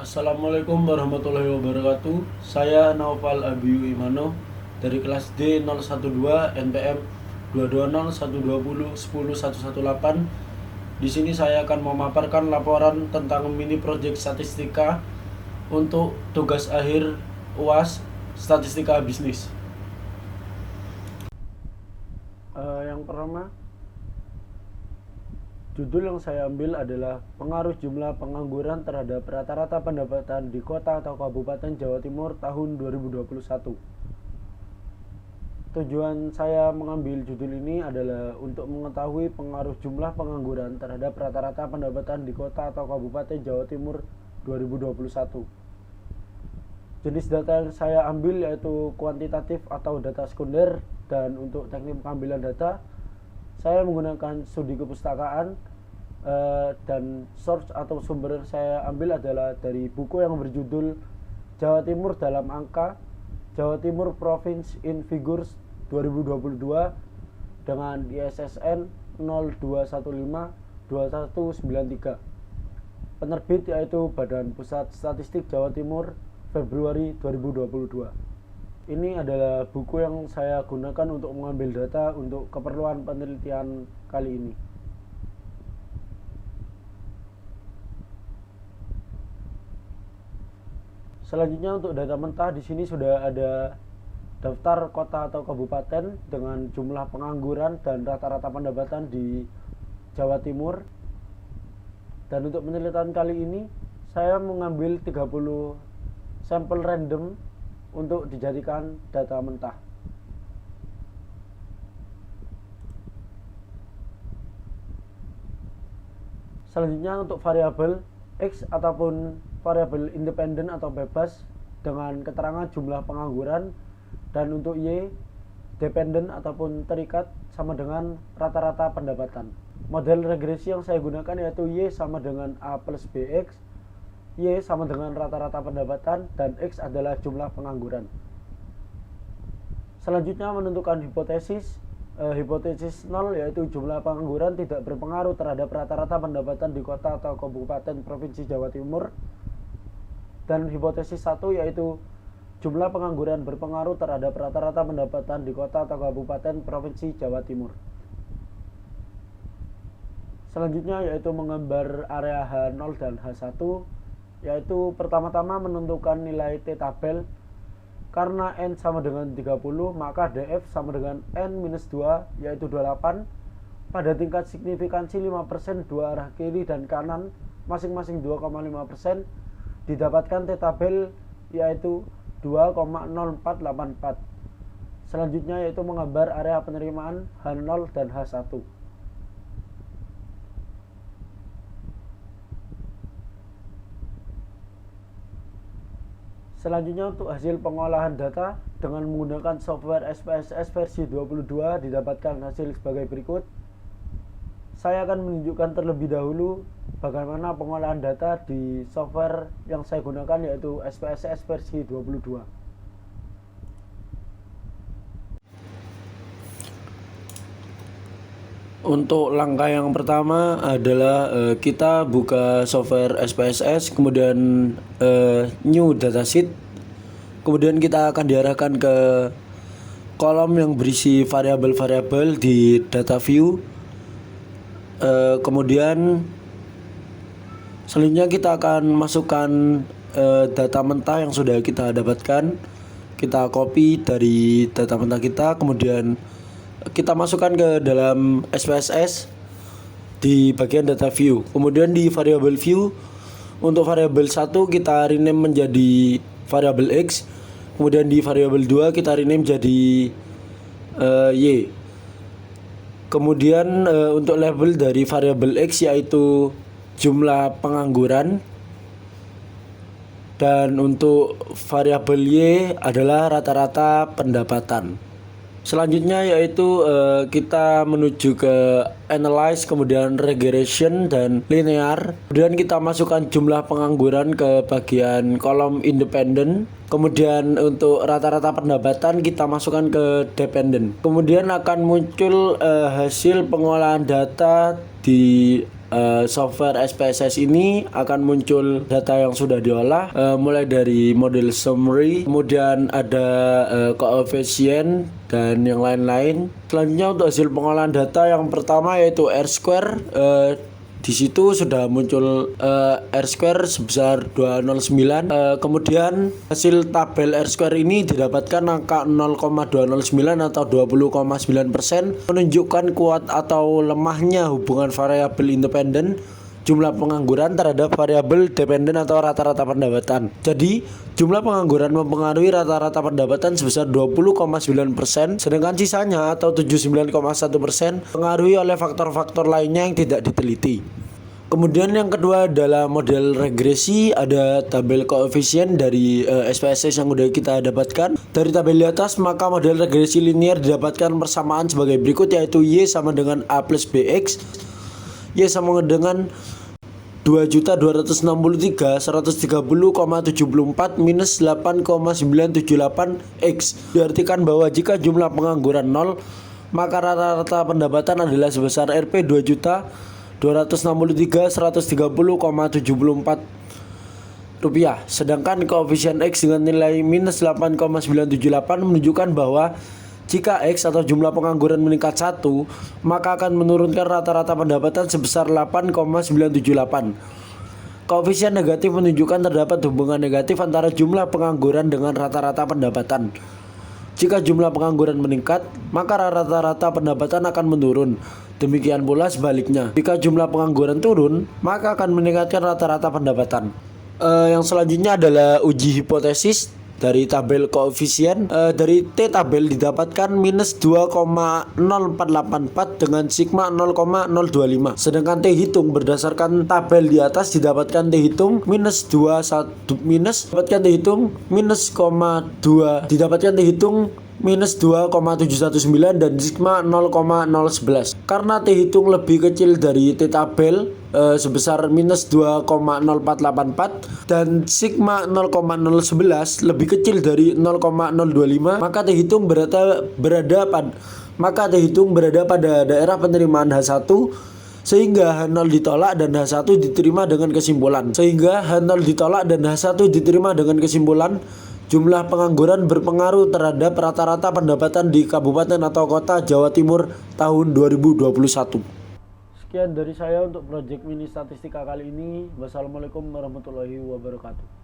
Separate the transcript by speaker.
Speaker 1: Assalamualaikum warahmatullahi wabarakatuh. Saya Naufal Abiyu Imano dari kelas D012 NPM 220120118. Di sini saya akan memaparkan laporan tentang mini project statistika untuk tugas akhir UAS Statistika Bisnis. Yang pertama, judul yang saya ambil adalah pengaruh jumlah pengangguran terhadap rata-rata pendapatan di kota atau kabupaten Jawa Timur tahun 2021. Tujuan saya mengambil judul ini adalah untuk mengetahui pengaruh jumlah pengangguran terhadap rata-rata pendapatan di kota atau kabupaten Jawa Timur 2021. Jenis data yang saya ambil yaitu kuantitatif atau data sekunder, dan untuk teknik pengambilan data saya menggunakan studi kepustakaan, dan source atau sumber yang saya ambil adalah dari buku yang berjudul Jawa Timur dalam Angka, Jawa Timur Province in Figures 2022 dengan ISSN 02152193. Penerbit yaitu Badan Pusat Statistik Jawa Timur, Februari 2022. Ini adalah buku yang saya gunakan untuk mengambil data untuk keperluan penelitian kali ini. Selanjutnya untuk data mentah, di sini sudah ada daftar kota atau kabupaten dengan jumlah pengangguran dan rata-rata pendapatan di Jawa Timur. Dan untuk penelitian kali ini saya mengambil 30 sampel random untuk dijadikan data mentah. Selanjutnya untuk variabel X ataupun variabel independen atau bebas dengan keterangan jumlah pengangguran, dan untuk Y dependen ataupun terikat sama dengan rata-rata pendapatan. Model regresi yang saya gunakan yaitu Y sama dengan A plus BX, Y sama dengan rata-rata pendapatan, dan X adalah jumlah pengangguran. Selanjutnya menentukan hipotesis. Hipotesis 0 yaitu jumlah pengangguran tidak berpengaruh terhadap rata-rata pendapatan di kota atau kabupaten provinsi Jawa Timur. Dan hipotesis 1 yaitu jumlah pengangguran berpengaruh terhadap rata-rata pendapatan di kota atau kabupaten provinsi Jawa Timur. Selanjutnya yaitu menggambar area H0 dan H1, yaitu pertama-tama menentukan nilai T tabel. Karena N sama dengan 30, maka DF sama dengan N-2 yaitu 28 pada tingkat signifikansi 5% dua arah kiri dan kanan masing-masing 2,5%, didapatkan T tabel yaitu 2,0484. Selanjutnya yaitu menggambar area penerimaan H0 dan H1. Selanjutnya untuk hasil pengolahan data dengan menggunakan software SPSS versi 22 didapatkan hasil sebagai berikut. Saya akan menunjukkan terlebih dahulu bagaimana pengolahan data di software yang saya gunakan yaitu SPSS versi 22. Untuk langkah yang pertama adalah kita buka software SPSS, kemudian new datasheet, kemudian kita akan diarahkan ke kolom yang berisi variabel-variabel di data view. Kemudian selanjutnya kita akan masukkan data mentah yang sudah kita dapatkan. Kita copy dari data mentah kita, kemudian kita masukkan ke dalam SPSS di bagian data view. Kemudian di variabel view, untuk variabel 1 kita rename menjadi variabel X. Kemudian di variabel 2 kita rename jadi Y. Kemudian untuk label dari variabel X yaitu jumlah pengangguran, dan untuk variabel Y adalah rata-rata pendapatan. Selanjutnya yaitu kita menuju ke analyze, kemudian regression dan linear. Kemudian kita masukkan jumlah pengangguran ke bagian kolom independen. Kemudian untuk rata-rata pendapatan kita masukkan ke dependen. Kemudian akan muncul hasil pengolahan data di software SPSS ini akan muncul data yang sudah diolah, mulai dari model summary, kemudian ada koefisien dan yang lain-lain. Selanjutnya untuk hasil pengolahan data yang pertama yaitu R-square. Di situ sudah muncul R-square sebesar 209. Kemudian hasil tabel R-square ini didapatkan angka 0,209 atau 20,9%, menunjukkan kuat atau lemahnya hubungan variabel independen jumlah pengangguran terhadap variabel dependen atau rata-rata pendapatan. Jadi, jumlah pengangguran mempengaruhi rata-rata pendapatan sebesar 20,9%, sedangkan sisanya atau 79,1% pengaruhi oleh faktor-faktor lainnya yang tidak diteliti. Kemudian yang kedua adalah model regresi. Ada tabel koefisien dari SPSS yang sudah kita dapatkan. Dari tabel di atas, maka model regresi linear didapatkan persamaan sebagai berikut, yaitu Y sama dengan A plus BX. Y sama dengan 2.263.130,74 minus 8,978 X. Diartikan bahwa jika jumlah pengangguran 0, maka rata-rata pendapatan adalah sebesar Rp 2.263.130,74 rupiah. Sedangkan koefisien X dengan nilai minus 8,978 menunjukkan bahwa jika X atau jumlah pengangguran meningkat 1, maka akan menurunkan rata-rata pendapatan sebesar 8,978. Koefisien negatif menunjukkan terdapat hubungan negatif antara jumlah pengangguran dengan rata-rata pendapatan. Jika jumlah pengangguran meningkat, maka rata-rata pendapatan akan menurun. Demikian pula sebaliknya. Jika jumlah pengangguran turun, maka akan meningkatkan rata-rata pendapatan. Yang selanjutnya adalah uji hipotesis. Dari tabel koefisien, dari T tabel didapatkan minus 2,0484 dengan sigma 0,025. Sedangkan T hitung berdasarkan tabel di atas didapatkan T hitung minus 21 minus didapatkan T hitung minus 2 didapatkan T hitung minus 2,719 dan sigma 0,011. Karena T hitung lebih kecil dari T tabel sebesar minus 2,0484 dan sigma 0,011 lebih kecil dari 0,025, maka T hitung berada pada daerah penerimaan H1, sehingga H0 ditolak dan H1 diterima dengan kesimpulan. Jumlah pengangguran berpengaruh terhadap rata-rata pendapatan di kabupaten atau kota Jawa Timur tahun 2021. Sekian dari saya untuk proyek mini statistika kali ini. Wassalamualaikum warahmatullahi wabarakatuh.